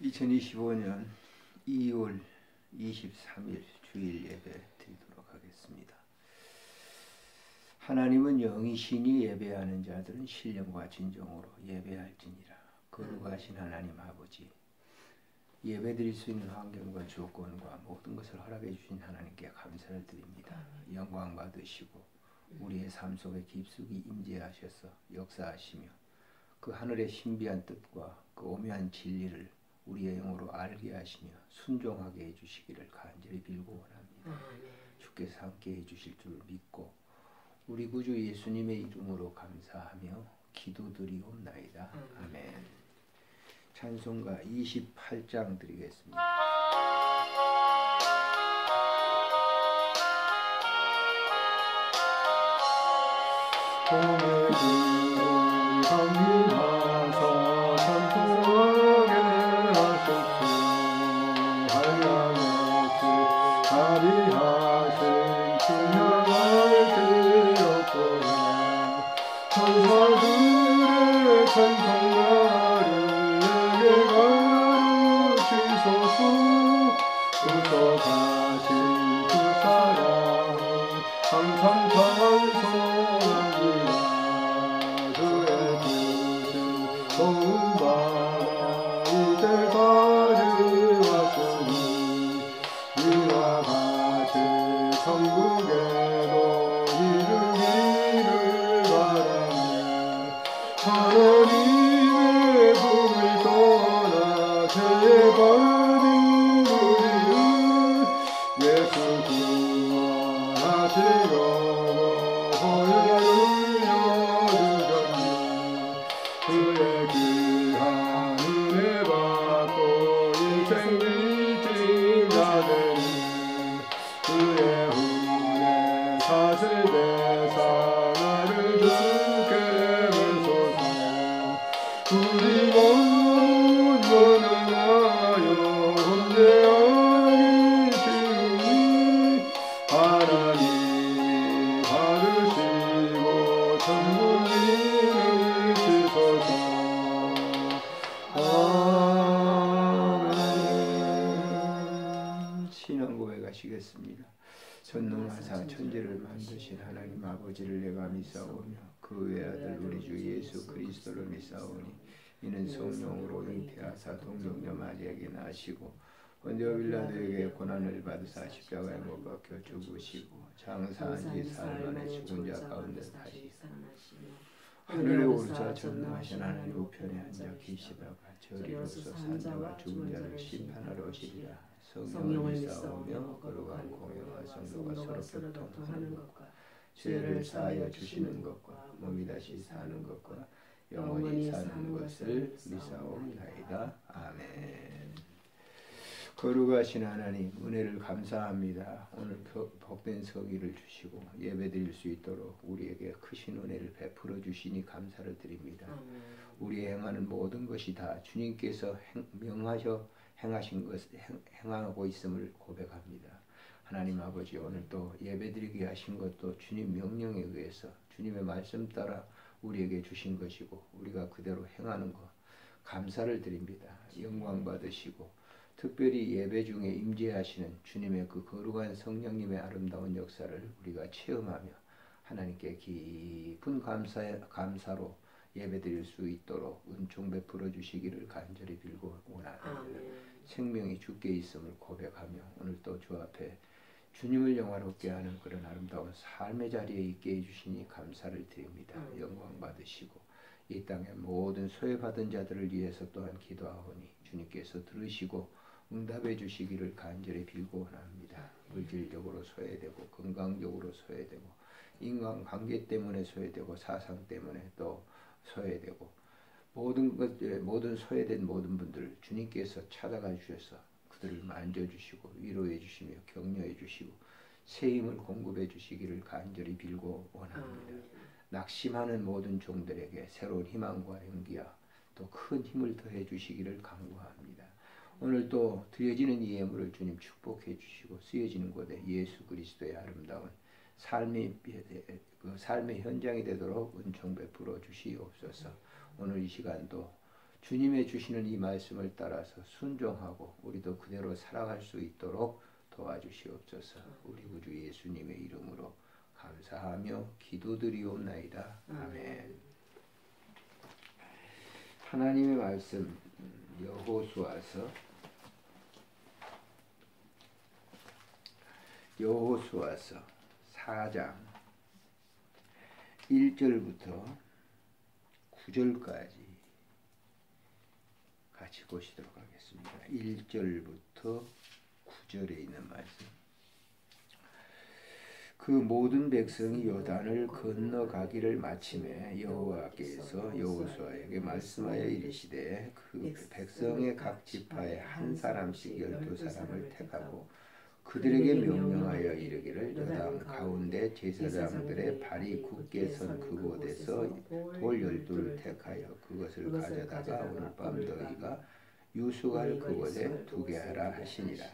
2025년 2월 23일 주일 예배 드리도록 하겠습니다. 하나님은 영이시니 예배하는 자들은 신령과 진정으로 예배할지니라. 거룩하신 하나님 아버지, 예배 드릴 수 있는 환경과 조건과 모든 것을 허락해 주신 하나님께 감사를 드립니다. 영광 받으시고 우리의 삶 속에 깊숙이 임재하셔서 역사하시며 그 하늘의 신비한 뜻과 그 오묘한 진리를 우리의 영으로 알게 하시며 순종하게 해주시기를 간절히 빌고 원합니다. 주께서 함께 해주실 줄 믿고 우리 구주 예수님의 이름으로 감사하며 기도드리옵나이다. 아멘. 찬송가 28장 드리겠습니다. 전능하사 천지를 만드신 하나님 아버지를 내가 믿사오며 그 외아들 우리 주 예수 그리스도를 믿사오니 이는 성령으로 잉태하사 동정녀 마리아에게 나시고 본디오 빌라도에게 고난을 받으사 십자가에 못 박혀 죽으시고 장사한 지 사흘 만에 죽은 자 가운데 다시 하늘에 오르사 전능하신 하나님 우편에 앉아 계시다가 저리로서 산 자와 죽은 자를 심판하러 오시리라. 성령을 믿사오며 거룩한 공회와 성도가 서로 교통하는 것과 죄를 사하여 주시는 것과 몸이 다시 사는 것과 영원히 사는 것을 믿사옵나이다. 아멘. 거룩하신 하나님, 은혜를 감사합니다. 오늘 복된 성의를 주시고 예배드릴 수 있도록 우리에게 크신 은혜를 베풀어 주시니 감사를 드립니다. 우리 행하는 모든 것이 다 주님께서 명하셔 행하신 것을 행하고 있음을 고백합니다. 하나님 아버지, 오늘 또 예배드리게 하신 것도 주님 명령에 의해서 주님의 말씀 따라 우리에게 주신 것이고 우리가 그대로 행하는 것 감사를 드립니다. 영광 받으시고 특별히 예배 중에 임재하시는 주님의 그 거룩한 성령님의 아름다운 역사를 우리가 체험하며 하나님께 깊은 감사로 예배드릴 수 있도록 은총 베풀어 주시기를 간절히 빌고 원합니다. 생명이 주께 있음을 고백하며 오늘 또 주 앞에 주님을 영화롭게 하는 그런 아름다운 삶의 자리에 있게 해주시니 감사를 드립니다. 영광 받으시고 이 땅의 모든 소외받은 자들을 위해서 또한 기도하오니 주님께서 들으시고 응답해 주시기를 간절히 빌고 원합니다. 물질적으로 소외되고 건강적으로 소외되고 인간관계 때문에 소외되고 사상 때문에 또 소외되고 모든 소외된 모든 분들을 주님께서 찾아가 주셔서 그들을 만져주시고 위로해 주시며 격려해 주시고 새 힘을 공급해 주시기를 간절히 빌고 원합니다. 낙심하는 모든 종들에게 새로운 희망과 용기와 또 큰 힘을 더해 주시기를 간구합니다. 오늘 또 드려지는 이 예물을 주님 축복해 주시고 쓰여지는 곳에 예수 그리스도의 아름다운 삶의 현장이 되도록 은총 베풀어 주시옵소서. 오늘 이 시간도 주님의 주시는 이 말씀을 따라서 순종하고 우리도 그대로 살아갈 수 있도록 도와주시옵소서. 우리 구주 예수님의 이름으로 감사하며 기도드리옵나이다. 아멘. 하나님의 말씀 여호수아서 4장 1절부터 9절까지 같이 보시도록 하겠습니다. 1절부터 9절에 있는 말씀. 그 모든 백성이 요단을 건너가기를 마침에 여호와께서 여호수아에게 말씀하여 이르시되 그 백성의 각 지파에 한 사람씩 12사람을 택하고 그들에게 명령하여 이르기를 요단 가운데 제사장들의 발이 굳게 선 그곳에서 돌 12를 택하여 그것을 가져다가 오늘 밤 너희가 유숙할 그곳에 두게 하라 하시니라.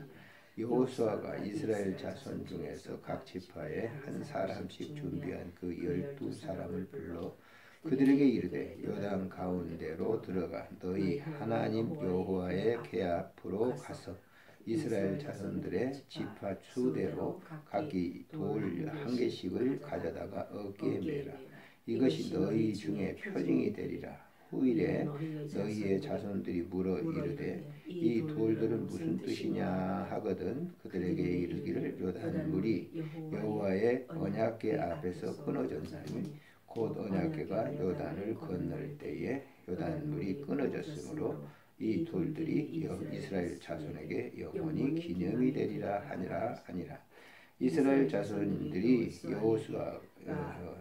여호수아가 이스라엘 자손 중에서 각 지파에 한 사람씩 준비한 그 12사람을 불러 그들에게 이르되 요단 가운데로 들어가 너희 하나님 여호와의 궤 앞으로 가서 이스라엘 자손들의 지파 수대로 각기 돌 한 개씩을 가져다가 어깨에 매라. 이것이 너희 중에 표징이 되리라. 후일에 너희의 자손들이 물어 이르되 이 돌들은 무슨 뜻이냐 하거든 그들에게 이르기를 요단 물이 여호와의 언약궤 앞에서 끊어졌나니 곧 언약궤가 요단을 건널 때에 요단 물이 끊어졌으므로 이 돌들이 이스라엘 자손에게 영원히 기념이 되리라 하니라. 이스라엘 자손들이 여호수아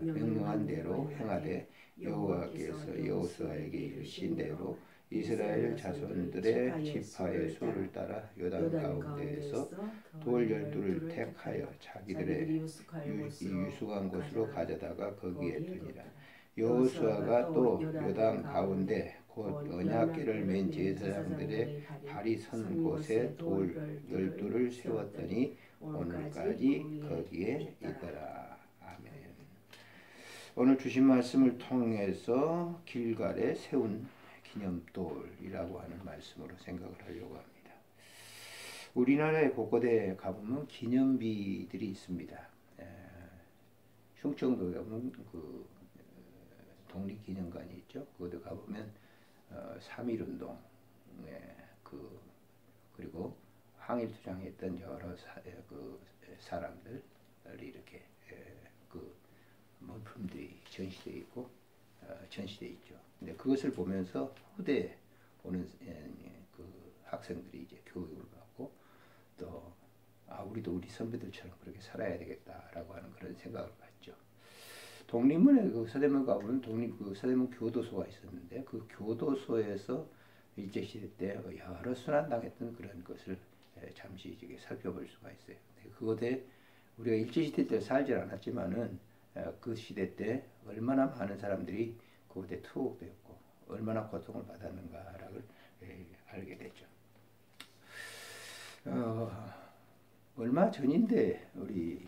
명령한 대로 행하되 여호와께서 여호수아에게 이르신 대로 이스라엘 자손들의 지파의 수를 따라 요단 가운데에서 돌 12를 택하여 자기들의 유숙한 곳으로 가져다가 거기에 두니라. 여호수아가 또 요단 가운데 곧 언약궤를 맨 제사장들의 발이 선 곳에 돌 12를 세웠더니 오늘까지 거기에 있더라. 아멘. 오늘 주신 말씀을 통해서 길갈에 세운 기념돌이라고 하는 말씀으로 생각을 하려고 합니다. 우리나라의 곳곳에 가보면 기념비들이 있습니다. 흉정도에 가면 그 독립기념관이 있죠. 거기 가보면 3.1운동 그리고 항일투쟁했던 여러 사람들이 이렇게 그 물품들이 전시되어 있고 전시되어 있죠. 근데 그것을 보면서 후대에 보는 그 학생들이 이제 교육을 받고 또 우리도 우리 선배들처럼 그렇게 살아야 되겠다라고 하는 그런 생각을 갖죠. 독립문에 그 서대문 가보면 서대문 교도소가 있었는데 그 교도소에서 일제시대 때 여러 순환당했던 그런 것을 잠시 이렇게 살펴볼 수가 있어요. 그것에 우리가 일제시대 때 살질 않았지만은 그 시대 때 얼마나 많은 사람들이 그곳에 투옥되었고 얼마나 고통을 받았는가를 알게 되죠. 얼마 전인데 우리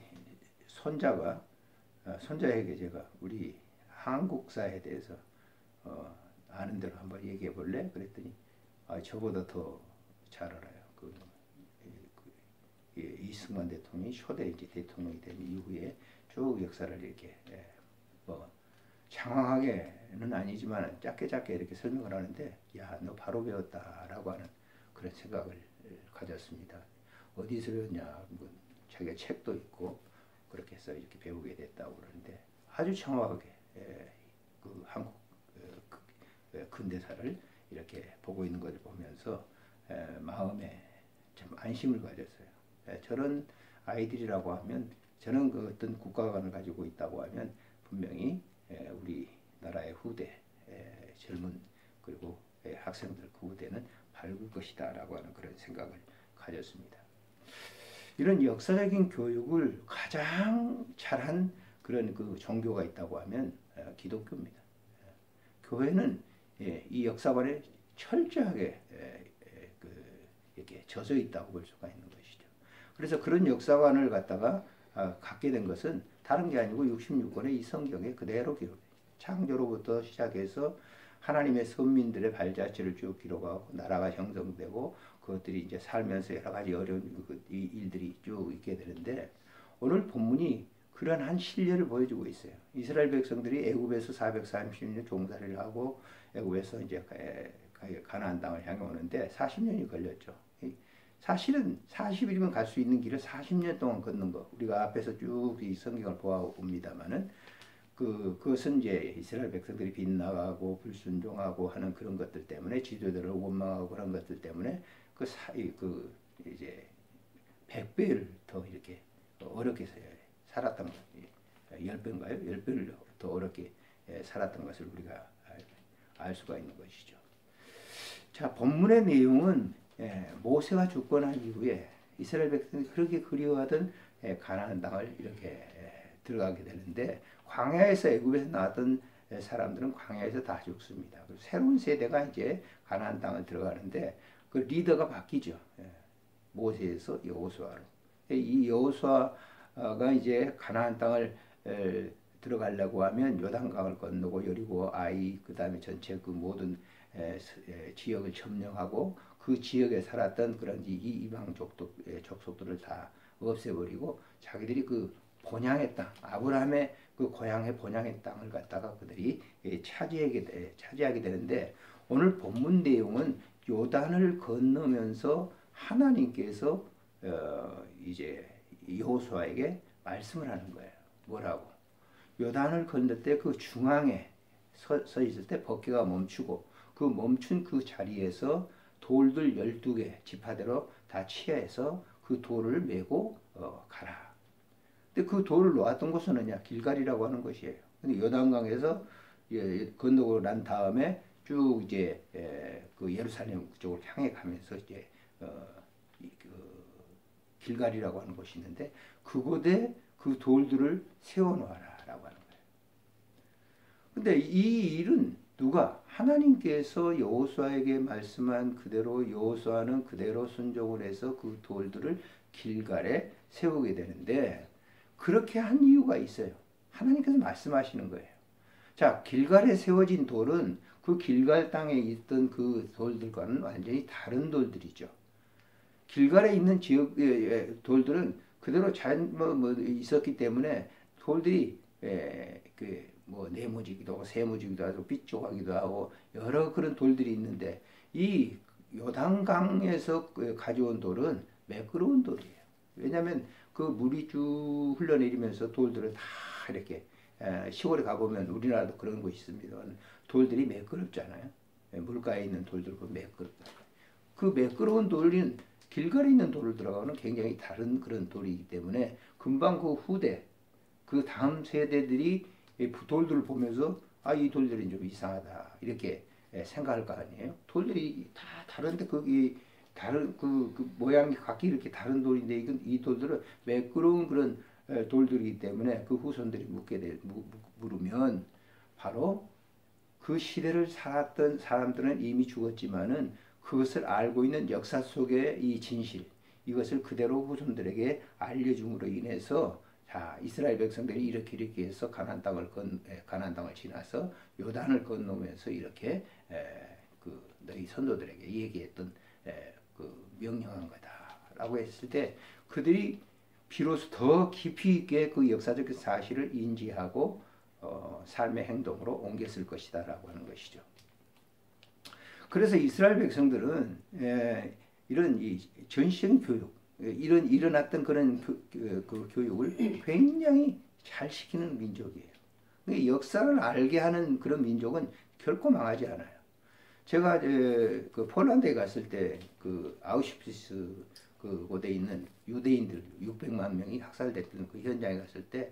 손자에게 제가 우리 한국사에 대해서 아는 대로 한번 얘기해 볼래? 그랬더니 저보다 더 잘 알아요. 이승만 대통령이 초대 이제 대통령이 된 이후에 쭉 역사를 이렇게 뭐 장황하게는 아니지만 짧게 이렇게 설명을 하는데 야, 너 바로 배웠다라고 하는 그런 생각을 가졌습니다. 어디서 배웠냐? 뭐 자기가 책도 있고 그렇게 해서 이렇게 배우게 됐다고 그러는데 아주 정확하게 그 한국 근대사를 이렇게 보고 있는 것을 보면서 마음에 참 안심을 가졌어요. 저런 아이들이라고 하면 저는 그 어떤 국가관을 가지고 있다고 하면 분명히 우리나라의 후대 젊은 그리고 학생들 그 후대는 밝을 것이다라고 하는 그런 생각을 가졌습니다. 이런 역사적인 교육을 가장 잘한 그런 그 종교가 있다고 하면 기독교입니다. 교회는 이 역사관에 철저하게 이렇게 젖어 있다고 볼 수가 있는 것이죠. 그래서 그런 역사관을 갖다가 갖게 된 것은 다른 게 아니고 66권의 이 성경에 그대로 기록돼요. 창조로부터 시작해서 하나님의 선민들의 발자취를 쭉 기록하고 나라가 형성되고 그것들이 이제 살면서 여러 가지 어려운 일들이 쭉 있게 되는데 오늘 본문이 그런 한 실례를 보여주고 있어요. 이스라엘 백성들이 애굽에서 430년 종살이를 하고 애굽에서 이제 가나안 땅을 향해 오는데 40년이 걸렸죠. 사실은 40일이면 갈 수 있는 길을 40년 동안 걷는 거. 우리가 앞에서 쭉 이 성경을 보아옵니다만은 그것은 이제 이스라엘 백성들이 빗나가고 불순종하고 하는 그런 것들 때문에 지도자를 원망하고 그런 것들 때문에 이제 100배를 더 이렇게 어렵게 살았던 것, 10배인가요? 10배를 더 어렵게 살았던 것을 우리가 알 수가 있는 것이죠. 자, 본문의 내용은 모세가 죽고 난 이후에 이스라엘 백성이 그렇게 그리워하던 가나안 땅을 이렇게 들어가게 되는데 광야에서 애굽에서 나왔던 사람들은 광야에서 다 죽습니다. 새로운 세대가 이제 가나안 땅을 들어가는데 그 리더가 바뀌죠. 모세에서 여호수아로. 이 여호수아가 이제 가나안 땅을 들어가려고 하면 요단강을 건너고 여리고 아이 그다음에 전체 그 모든 지역을 점령하고 그 지역에 살았던 그런 이방 족속들을 다 없애버리고 자기들이 그 본향의 땅, 아브라함의 그 고향의 본향의 땅을 갖다가 그들이 차지하게 되는데 오늘 본문 내용은 요단을 건너면서 하나님께서 이제 여호수아에게 말씀을 하는 거예요. 뭐라고? 요단을 건널 때 그 중앙에 서 있을 때 법궤가 멈추고 그 멈춘 그 자리에서 돌들 12개 지파대로 다 취해서 그 돌을 메고 가라. 근데 그 돌을 놓았던 곳은 어디냐? 길갈이라고 하는 것이에요. 근데 요단강에서 건너고 난 다음에 쭉 이제 그 예루살렘 쪽으로 향해 가면서 이제 길갈이라고 하는 곳이 있는데 그곳에 그 돌들을 세워놓아라라고 하는 거예요. 근데 이 일은 누가? 하나님께서 여호수아에게 말씀한 그대로 여호수아는 그대로 순종을 해서 그 돌들을 길갈에 세우게 되는데 그렇게 한 이유가 있어요. 하나님께서 말씀하시는 거예요. 자, 길갈에 세워진 돌은 그 길갈 땅에 있던 그 돌들과는 완전히 다른 돌들이죠. 길갈에 있는 지역의 돌들은 그대로 잘 있었기 때문에 돌들이 네모지기도 하고 세모지기도 하고 삐쪽하기도 하고 여러 그런 돌들이 있는데 이 요단강에서 가져온 돌은 매끄러운 돌이에요. 왜냐하면 그 물이 쭉 흘러내리면서 돌들을 다 이렇게 시골에 가보면 우리나라도 그런 곳이 있습니다. 돌들이 매끄럽잖아요. 물가에 있는 돌들 보면 매끄럽다. 그 매끄러운 돌은 길갈에 있는 돌을 들어가고는 굉장히 다른 그런 돌이기 때문에 금방 그 후대, 그 다음 세대들이 이 돌들을 보면서 이 돌들이 좀 이상하다 이렇게 생각할 거 아니에요. 돌들이 다 다른데 거기 다른 그 모양이 각기 이렇게 다른 돌인데 이 돌들은 매끄러운 그런 돌들이기 때문에 그 후손들이 물으면 바로 그 시대를 살았던 사람들은 이미 죽었지만은 그것을 알고 있는 역사 속의 이 진실 이것을 그대로 후손들에게 알려줌으로 인해서 자, 이스라엘 백성들이 이렇게 해서 가나안 땅을 지나서 요단을 건너면서 이렇게 너희 선조들에게 얘기했던 그 명령한 거다라고 했을 때 그들이 비로소 더 깊이 있게 그 역사적 사실을 인지하고 삶의 행동으로 옮겼을 것이다라고 하는 것이죠. 그래서 이스라엘 백성들은 이런 전시적인 교육, 일어났던 그런 그 교육을 굉장히 잘 시키는 민족이에요. 역사를 알게 하는 그런 민족은 결코 망하지 않아요. 제가 그 폴란드에 갔을 때 그 아우슈비츠 그 곳에 있는 유대인들 600만 명이 학살됐던 그 현장에 갔을 때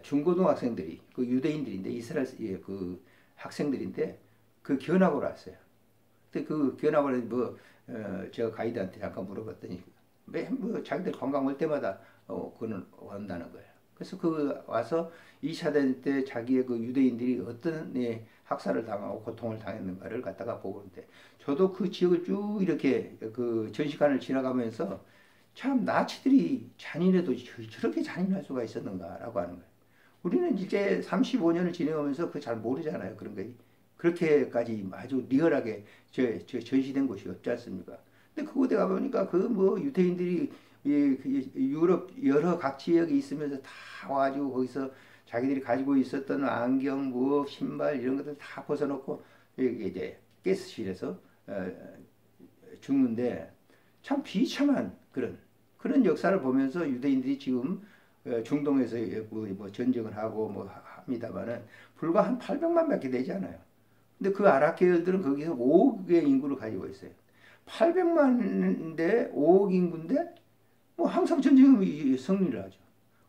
중고등학생들이 그 유대인들인데 이스라엘 그 학생들인데 그 견학을 왔어요. 근데 그 견학을 제가 가이드한테 잠깐 물어봤더니 자기들 관광 올 때마다 그는 온다는 거예요. 그래서 와서 2차 대전 때 자기의 그 유대인들이 어떤 학살을 당하고 고통을 당했는가를 갖다가 보고 있는데 저도 그 지역을 쭉 이렇게 그 전시관을 지나가면서 참 나치들이 잔인해도 저렇게 잔인할 수가 있었는가라고 하는 거예요. 우리는 이제 35년을 지내오면서 그 잘 모르잖아요. 그런 거 그렇게까지 아주 리얼하게 전시된 곳이 없지 않습니까? 근데 그곳에 가보니까 그 뭐 유대인들이 유럽 여러 각 지역에 있으면서 다 와가지고 거기서 자기들이 가지고 있었던 안경, 무업, 신발 이런 것들 다 벗어놓고 여기 이제 가스실에서 죽는데 참 비참한 그런 역사를 보면서 유대인들이 지금 중동에서 뭐 전쟁을 하고 뭐 합니다만은 불과 한 800만밖에 되지 않아요. 근데 그 아랍 계열들은 거기서 5억의 인구를 가지고 있어요. 800만인데 5억 인구인데 뭐 항상 전쟁이 승리를 하죠.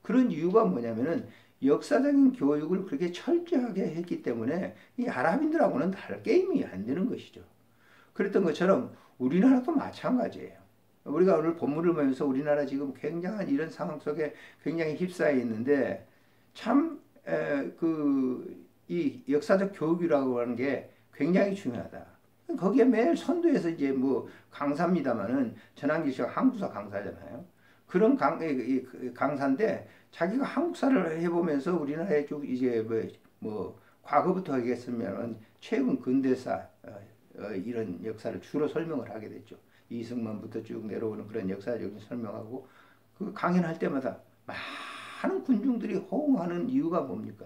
그런 이유가 뭐냐면은 역사적인 교육을 그렇게 철저하게 했기 때문에 이 아랍인들하고는 다른 게임이 안 되는 것이죠. 그랬던 것처럼 우리나라도 마찬가지예요. 우리가 오늘 본문을 보면서 우리나라 지금 굉장한 이런 상황 속에 굉장히 휩싸여 있는데 참 이 역사적 교육이라고 하는 게 굉장히 중요하다. 거기에 매일 선두에서 이제 뭐 강사입니다만은 전환기 씨가 한국사 강사잖아요. 그런 강사인데 자기가 한국사를 해보면서 우리나라의 쭉 이제 뭐 과거부터 하겠으면 최근 근대사 이런 역사를 주로 설명을 하게 됐죠. 이승만부터 쭉 내려오는 그런 역사적인 설명하고 그 강연할 때마다 많은 군중들이 호응하는 이유가 뭡니까?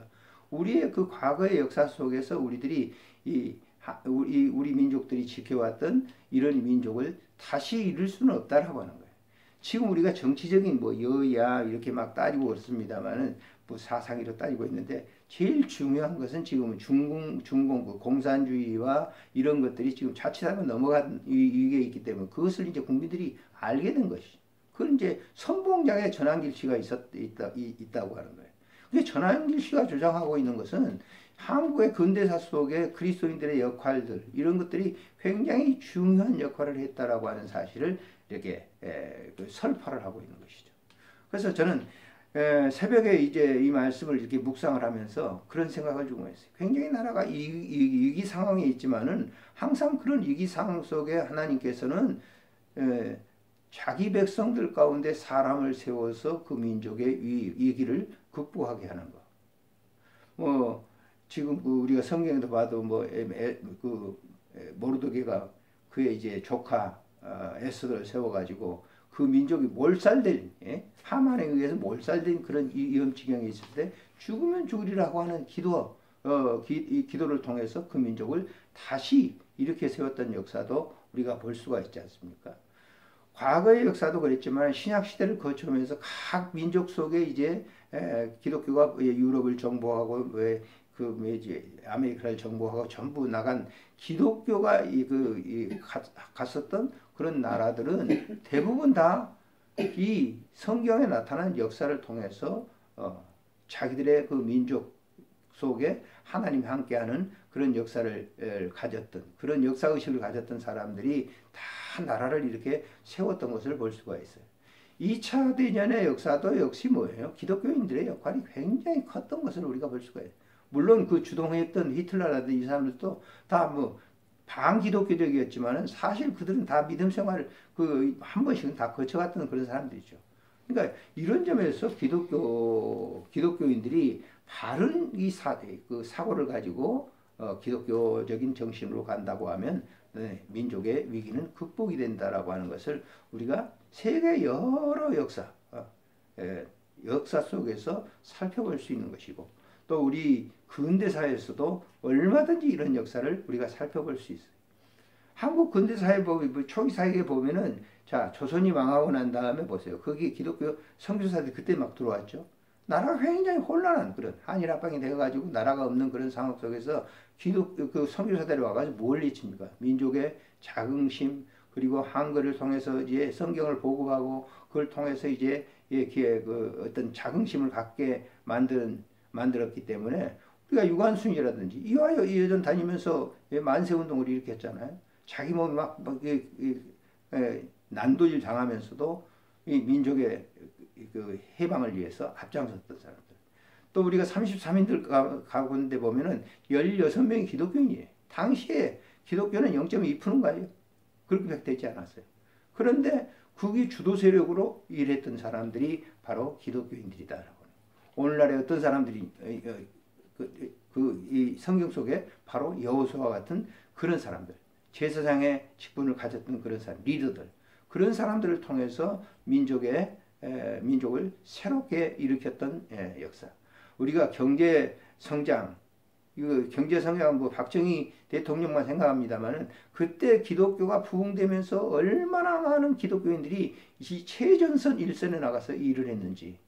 우리의 그 과거의 역사 속에서 우리들이 우리 민족들이 지켜왔던 이런 민족을 다시 이룰 수는 없다라고 하는 거예요. 지금 우리가 정치적인 뭐 여야 이렇게 막 따지고 있습니다만은 뭐 사상으로 따지고 있는데 제일 중요한 것은 지금은 중공 그 공산주의와 이런 것들이 지금 자칫하면 넘어간 이게 있기 때문에 그것을 이제 국민들이 알게 된 것이죠. 그건 이제 선봉장에 전환길 씨가 있다고 하는 거예요. 근데 전환길 씨가 주장하고 있는 것은 한국의 근대사 속에 그리스도인들의 역할들 이런 것들이 굉장히 중요한 역할을 했다라고 하는 사실을 이렇게 설파를 하고 있는 것이죠. 그래서 저는 새벽에 이제 이 말씀을 이렇게 묵상을 하면서 그런 생각을 좀 했어요. 굉장히 나라가 위기 상황에 있지만은 항상 그런 위기 상황 속에 하나님께서는 자기 백성들 가운데 사람을 세워서 그 민족의 위기를 극복하게 하는 거. 뭐 지금 우리가 성경에도 봐도 모르드게가 그의 이제 조카 에스더를 세워가지고 그 민족이 몰살된 하만에 의해서 몰살된 그런 위험지경에 있을 때 죽으면 죽으리라고 하는 기도를 통해서 그 민족을 다시 이렇게 세웠던 역사도 우리가 볼 수가 있지 않습니까? 과거의 역사도 그랬지만 신약 시대를 거쳐오면서 각 민족 속에 이제 기독교가 유럽을 정복하고 이제 아메리카를 정복하고 전부 나간 기독교가 갔었던 그런 나라들은 대부분 다 이 성경에 나타난 역사를 통해서 자기들의 그 민족 속에 하나님이 함께하는 그런 역사를 가졌던 그런 역사의식을 가졌던 사람들이 다 나라를 이렇게 세웠던 것을 볼 수가 있어요. 2차 대전의 역사도 역시 뭐예요? 기독교인들의 역할이 굉장히 컸던 것을 우리가 볼 수가 있어요. 물론 그 주동했던 히틀러라든지 이 사람들도 다 뭐 반기독교적이었지만은 사실 그들은 다 믿음 생활을 한 번씩은 다 거쳐갔던 그런 사람들이죠. 그러니까 이런 점에서 기독교인들이 바른 그 사고를 가지고 기독교적인 정신으로 간다고 하면 민족의 위기는 극복이 된다라고 하는 것을 우리가 세계 여러 역사 속에서 살펴볼 수 있는 것이고 또 우리 근대사에서도 얼마든지 이런 역사를 우리가 살펴볼 수 있어요. 한국 근대사에 초기사에 보면은 자 조선이 망하고 난 다음에 보세요. 거기 기독교 선교사들이 그때 막 들어왔죠. 나라가 굉장히 혼란한 그런 한일 합방이 되어가지고 나라가 없는 그런 상황 속에서 그 선교사들이 와가지고 뭘 외칩니까? 민족의 자긍심 그리고 한글을 통해서 이제 성경을 보고하고 그걸 통해서 이제 그 어떤 자긍심을 갖게 만들었기 때문에 우리가 유관순이라든지 이화여전 다니면서 만세운동을 일으켰잖아요. 자기 몸이 막 난도질 당하면서도 이 민족의 그 해방을 위해서 앞장섰던 사람들. 또 우리가 33인들 가운데 보면은 16명이 기독교인이에요. 당시에 기독교는 0.2%인가요? 그렇게 되지 않았어요. 그런데 그게 주도 세력으로 일했던 사람들이 바로 기독교인들이다라고. 오늘날에 어떤 사람들이 이 성경 속에 바로 여호수아와 같은 그런 사람들, 제사장의 직분을 가졌던 그런 사람, 리더들, 그런 사람들을 통해서 민족을 새롭게 일으켰던 역사. 우리가 경제 성장, 이거 경제 성장 뭐 박정희 대통령만 생각합니다만은 그때 기독교가 부흥되면서 얼마나 많은 기독교인들이 이 최전선 일선에 나가서 일을 했는지,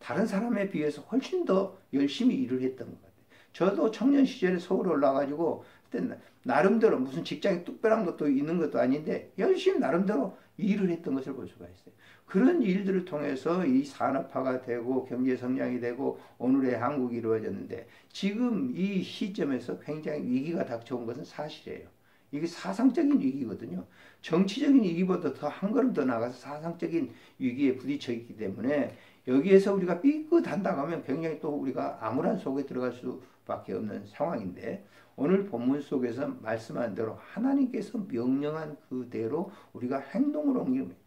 다른 사람에 비해서 훨씬 더 열심히 일을 했던 것 같아요. 저도 청년 시절에 서울 올라가지고 그때 나름대로 무슨 직장이 특별한 것도 있는 것도 아닌데 열심히 나름대로 일을 했던 것을 볼 수가 있어요. 그런 일들을 통해서 이 산업화가 되고 경제 성장이 되고 오늘의 한국이 이루어졌는데, 지금 이 시점에서 굉장히 위기가 닥쳐온 것은 사실이에요. 이게 사상적인 위기거든요. 정치적인 위기보다 더 한 걸음 더 나가서 사상적인 위기에 부딪혀 있기 때문에 여기에서 우리가 삐끗한다고 하면 굉장히 또 우리가 암울한 속에 들어갈 수밖에 없는 상황인데, 오늘 본문 속에서 말씀한 대로 하나님께서 명령한 그대로 우리가 행동으로 옮기는 거예요.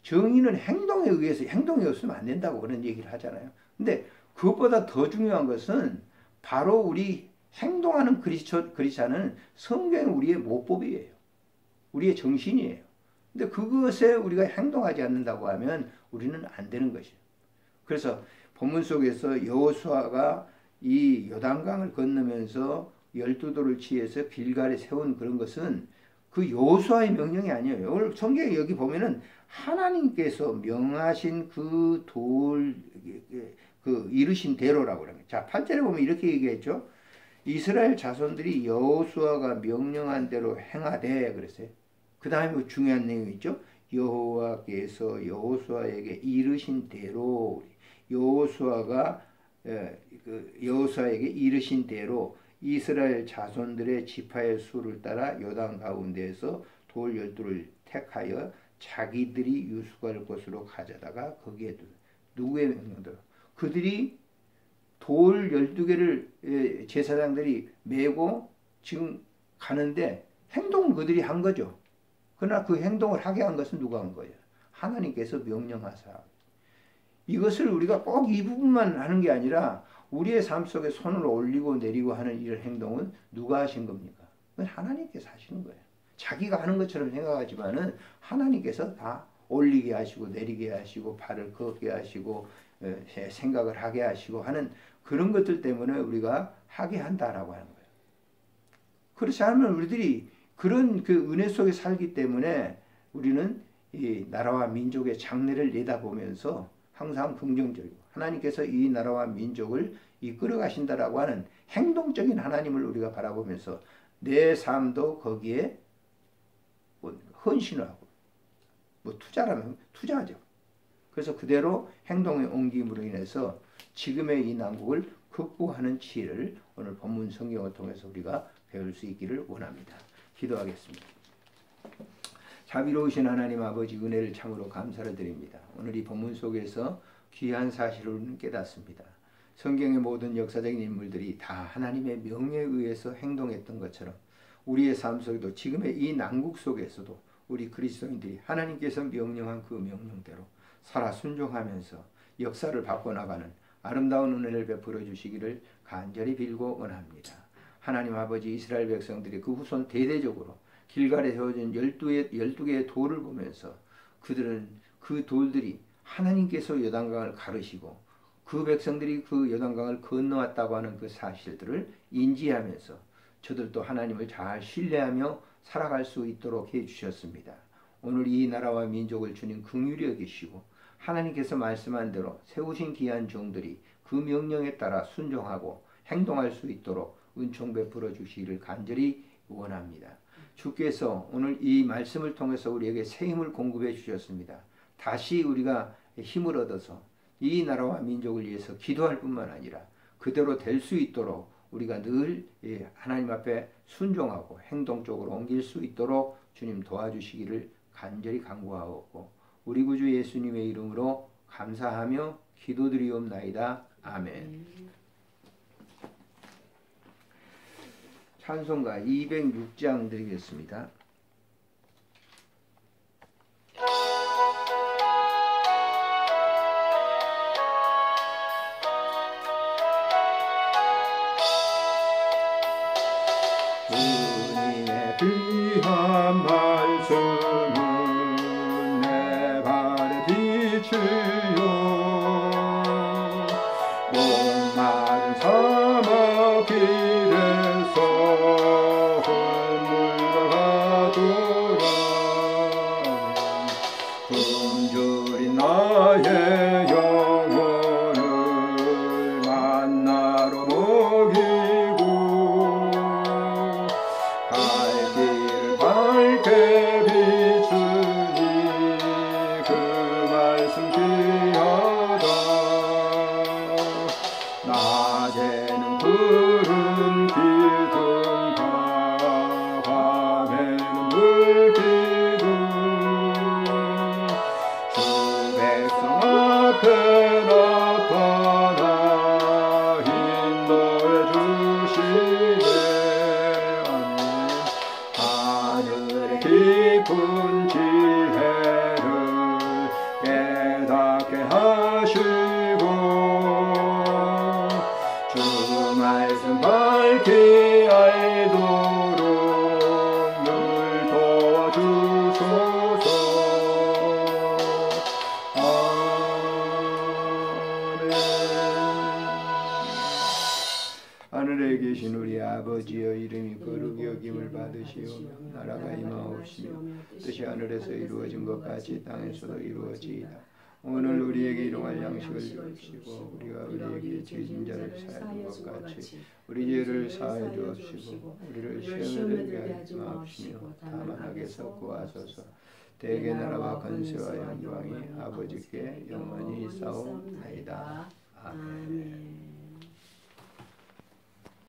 정의는 행동에 의해서, 행동이 없으면 안 된다고 그런 얘기를 하잖아요. 근데 그것보다 더 중요한 것은 바로 우리 행동하는 그리스도는 성경은 우리의 모법이에요. 우리의 정신이에요. 근데 그것에 우리가 행동하지 않는다고 하면 우리는 안 되는 것이에요. 그래서 본문 속에서 여호수아가 이 요단강을 건너면서 12돌을 취해서 길갈에 세운 그런 것은 그 여호수아의 명령이 아니에요. 오늘 성경에 여기 보면은 하나님께서 명하신 그 이르신 대로라고 그래요. 자, 8절에 보면 이렇게 얘기했죠. 이스라엘 자손들이 여호수아가 명령한 대로 행하되 그랬어요. 그 다음에 중요한 내용이 있죠. 여호와께서 여호수아에게 이르신 대로, 여호수아가 여호수아에게 이르신 대로 이스라엘 자손들의 지파의 수를 따라 요단 가운데에서 돌 12를 택하여 자기들이 유숙할 곳으로 가져다가 거기에 누구의 명령대로? 그들이 돌 12개를 제사장들이 메고 지금 가는데 행동은 그들이 한 거죠. 그러나 그 행동을 하게 한 것은 누가 한 거예요? 하나님께서 명령하사. 이것을 우리가 꼭 이 부분만 하는 게 아니라 우리의 삶 속에 손을 올리고 내리고 하는 이런 행동은 누가 하신 겁니까? 그건 하나님께서 하시는 거예요. 자기가 하는 것처럼 생각하지만은 하나님께서 다 올리게 하시고 내리게 하시고 발을 걷게 하시고 생각을 하게 하시고 하는 그런 것들 때문에 우리가 하게 한다라고 하는 거예요. 그렇지 않으면 우리들이 그런 그 은혜 속에 살기 때문에 우리는 이 나라와 민족의 장래를 내다보면서 항상 긍정적이고 하나님께서 이 나라와 민족을 이끌어 가신다라고 하는 행동적인 하나님을 우리가 바라보면서 내 삶도 거기에 헌신을 하고 투자라면 투자하죠. 그래서 그대로 행동의 옮김으로 인해서 지금의 이 난국을 극복하는 지혜를 오늘 본문 성경을 통해서 우리가 배울 수 있기를 원합니다. 기도하겠습니다. 자비로우신 하나님 아버지, 은혜를 참으로 감사를 드립니다. 오늘 이 본문 속에서 귀한 사실을 우리는 깨닫습니다. 성경의 모든 역사적인 인물들이 다 하나님의 명령에 의해서 행동했던 것처럼 우리의 삶 속에도 지금의 이 난국 속에서도 우리 그리스도인들이 하나님께서 명령한 그 명령대로 살아 순종하면서 역사를 바꿔나가는 아름다운 은혜를 베풀어 주시기를 간절히 빌고 원합니다. 하나님 아버지, 이스라엘 백성들이 그 후손 대대적으로 길갈에 세워진 12개의 돌을 보면서 그들은 그 돌들이 하나님께서 요단강을 가르시고 그 백성들이 그 요단강을 건너왔다고 하는 그 사실들을 인지하면서 저들도 하나님을 잘 신뢰하며 살아갈 수 있도록 해주셨습니다. 오늘 이 나라와 민족을 주님 긍휼히 여기시고 하나님께서 말씀한 대로 세우신 귀한 종들이 그 명령에 따라 순종하고 행동할 수 있도록 은총 베풀어 주시기를 간절히 원합니다. 주께서 오늘 이 말씀을 통해서 우리에게 새 힘을 공급해 주셨습니다. 다시 우리가 힘을 얻어서 이 나라와 민족을 위해서 기도할 뿐만 아니라 그대로 될 수 있도록 우리가 늘 하나님 앞에 순종하고 행동적으로 옮길 수 있도록 주님 도와주시기를 간절히 간구하옵고 우리 구주 예수님의 이름으로 감사하며 기도드리옵나이다. 아멘. 찬송가 206장 드리겠습니다. 주시오 목마른 사막 길에서 흙물과 가도라 굶주린 나의 영혼을 만나러 먹이고 갈 길을 밝게 비추니 그 말씀 귀하다 낮에는 푸른 기둥과 밤에는 불기둥 주 백성 앞에 나타나 인도해 주시네 하늘의 깊은 지혜를 깨닫게 하시고 주 말씀 밝히 알도록 늘 도와주소서 아멘. 하늘에 계신 우리 아버지여 이름이 거룩히 여김을 받으시오며 나라가 임하옵시며 뜻이 하늘에서 이루어진 것 같이 땅에서도 이루어지이다. 오늘 우리에게 일용할 양식을 주옵시고 우리가 우리에게 죄진 자를 사하여 준 것 같이 우리 죄를 사하여 주옵시고 우리를 시험에 들게 하지 마옵시며 다만 악에서 구하소서. 대개 나라와 권세와 영광이 아버지께 영원히 있사옵나이다. 아멘.